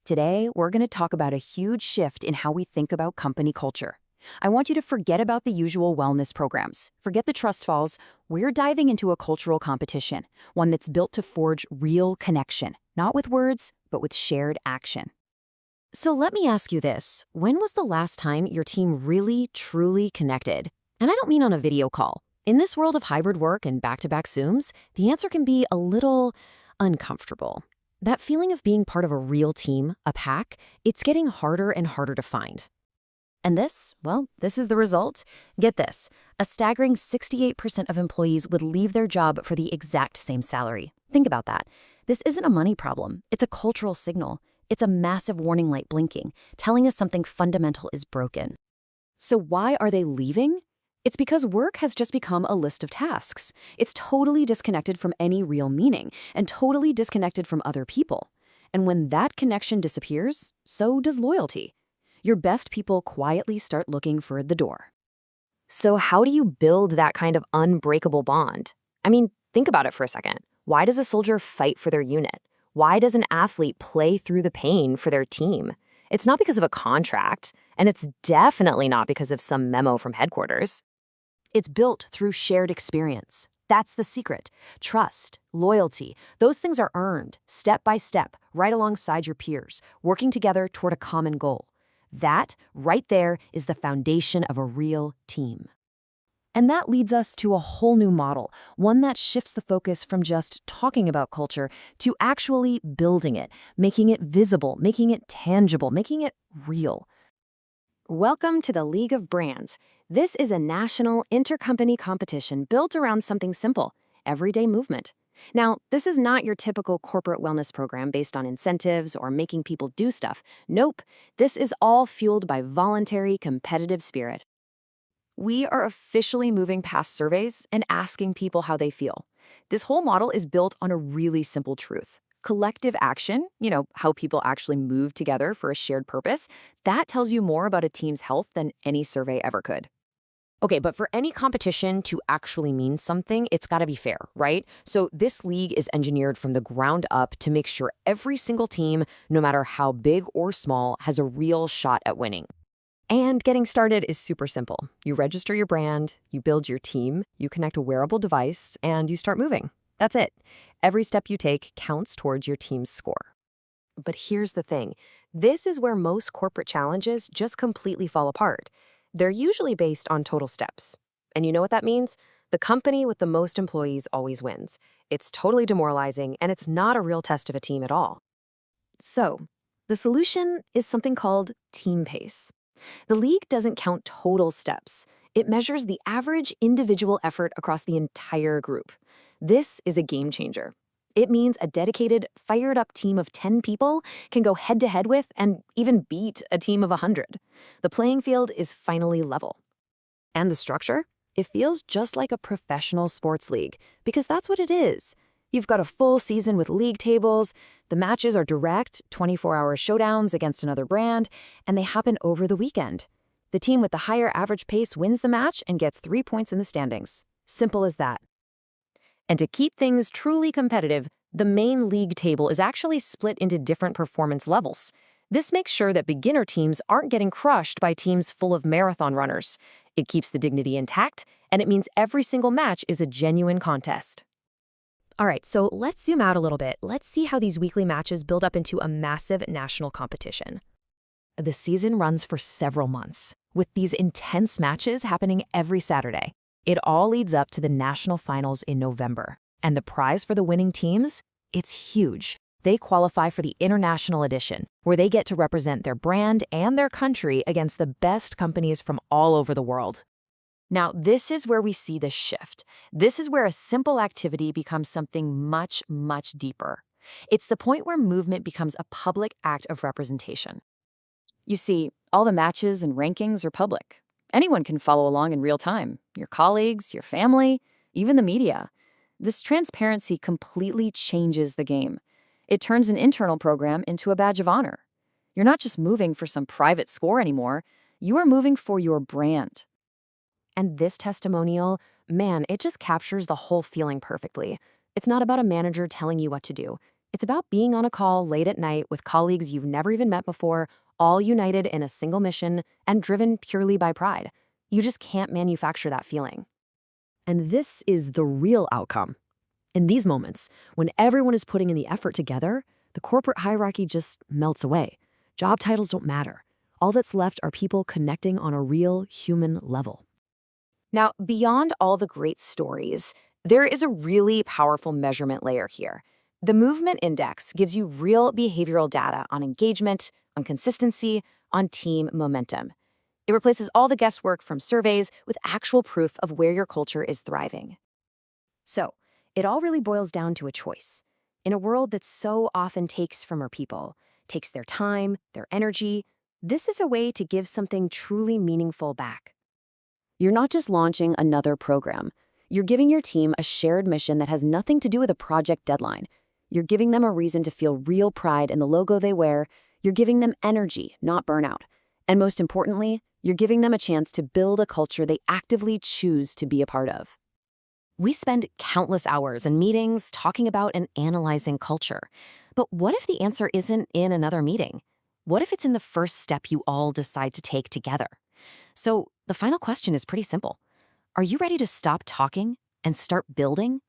Today, we're going to talk about a huge shift in how we think about company culture. I want you to forget about the usual wellness programs. Forget the trust falls. We're diving into a cultural competition, one that's built to forge real connection, not with words, but with shared action. So let me ask you this. When was the last time your team really, truly connected? And I don't mean on a video call. In this world of hybrid work and back-to-back Zooms, the answer can be a little uncomfortable. That feeling of being part of a real team, a pack, it's getting harder and harder to find. And this is the result. Get this, a staggering 68% of employees would leave their job for the exact same salary. Think about that. This isn't a money problem. It's a cultural signal. It's a massive warning light blinking, telling us something fundamental is broken. So why are they leaving? It's because work has just become a list of tasks. It's totally disconnected from any real meaning and totally disconnected from other people. And when that connection disappears, so does loyalty. Your best people quietly start looking for the door. So how do you build that kind of unbreakable bond? I mean, think about it for a second. Why does a soldier fight for their unit? Why does an athlete play through the pain for their team? It's not because of a contract, and it's definitely not because of some memo from headquarters. It's built through shared experience. That's the secret. Trust, loyalty, those things are earned, step by step, right alongside your peers, working together toward a common goal. That, right there, is the foundation of a real team. And that leads us to a whole new model, one that shifts the focus from just talking about culture to actually building it, making it visible, making it tangible, making it real. Welcome to the League of Brands. This is a national intercompany competition built around something simple, everyday movement. Now, this is not your typical corporate wellness program based on incentives or making people do stuff. Nope, this is all fueled by voluntary competitive spirit. We are officially moving past surveys and asking people how they feel. This whole model is built on a really simple truth. Collective action, how people actually move together for a shared purpose, that tells you more about a team's health than any survey ever could. Okay, but for any competition to actually mean something, it's got to be fair, right? So this league is engineered from the ground up to make sure every single team, no matter how big or small, has a real shot at winning. And getting started is super simple. You register your brand, you build your team, you connect a wearable device, and you start moving. That's it. Every step you take counts towards your team's score. But here's the thing. This is where most corporate challenges just completely fall apart. They're usually based on total steps. And you know what that means? The company with the most employees always wins. It's totally demoralizing, and it's not a real test of a team at all. So, the solution is something called team pace. The league doesn't count total steps. It measures the average individual effort across the entire group. This is a game changer. It means a dedicated, fired-up team of 10 people can go head-to-head with and even beat a team of 100. The playing field is finally level. And the structure? It feels just like a professional sports league, because that's what it is. You've got a full season with league tables, the matches are direct, 24-hour showdowns against another brand, and they happen over the weekend. The team with the higher average pace wins the match and gets 3 points in the standings. Simple as that. And to keep things truly competitive, the main league table is actually split into different performance levels. This makes sure that beginner teams aren't getting crushed by teams full of marathon runners. It keeps the dignity intact, and it means every single match is a genuine contest. All right, so let's zoom out a little bit. Let's see how these weekly matches build up into a massive national competition. The season runs for several months, with these intense matches happening every Saturday. It all leads up to the national finals in November. And the prize for the winning teams? It's huge. They qualify for the international edition, where they get to represent their brand and their country against the best companies from all over the world. Now, this is where we see the shift. This is where a simple activity becomes something much, much deeper. It's the point where movement becomes a public act of representation. You see, all the matches and rankings are public. Anyone can follow along in real time. Your colleagues, your family, even the media. This transparency completely changes the game. It turns an internal program into a badge of honor. You're not just moving for some private score anymore. You are moving for your brand. And this testimonial, man, it just captures the whole feeling perfectly. It's not about a manager telling you what to do. It's about being on a call late at night with colleagues you've never even met before, all united in a single mission and driven purely by pride. You just can't manufacture that feeling. And this is the real outcome. In these moments, when everyone is putting in the effort together, the corporate hierarchy just melts away. Job titles don't matter. All that's left are people connecting on a real human level. Now, beyond all the great stories, there is a really powerful measurement layer here. The Movement Index gives you real behavioral data on engagement, on consistency, on team momentum. It replaces all the guesswork from surveys with actual proof of where your culture is thriving. So, it all really boils down to a choice. In a world that so often takes from our people, takes their time, their energy, this is a way to give something truly meaningful back. You're not just launching another program. You're giving your team a shared mission that has nothing to do with a project deadline. You're giving them a reason to feel real pride in the logo they wear. You're giving them energy, not burnout. And most importantly, you're giving them a chance to build a culture they actively choose to be a part of. We spend countless hours in meetings talking about and analyzing culture. But what if the answer isn't in another meeting? What if it's in the first step you all decide to take together? So the final question is pretty simple. Are you ready to stop talking and start building?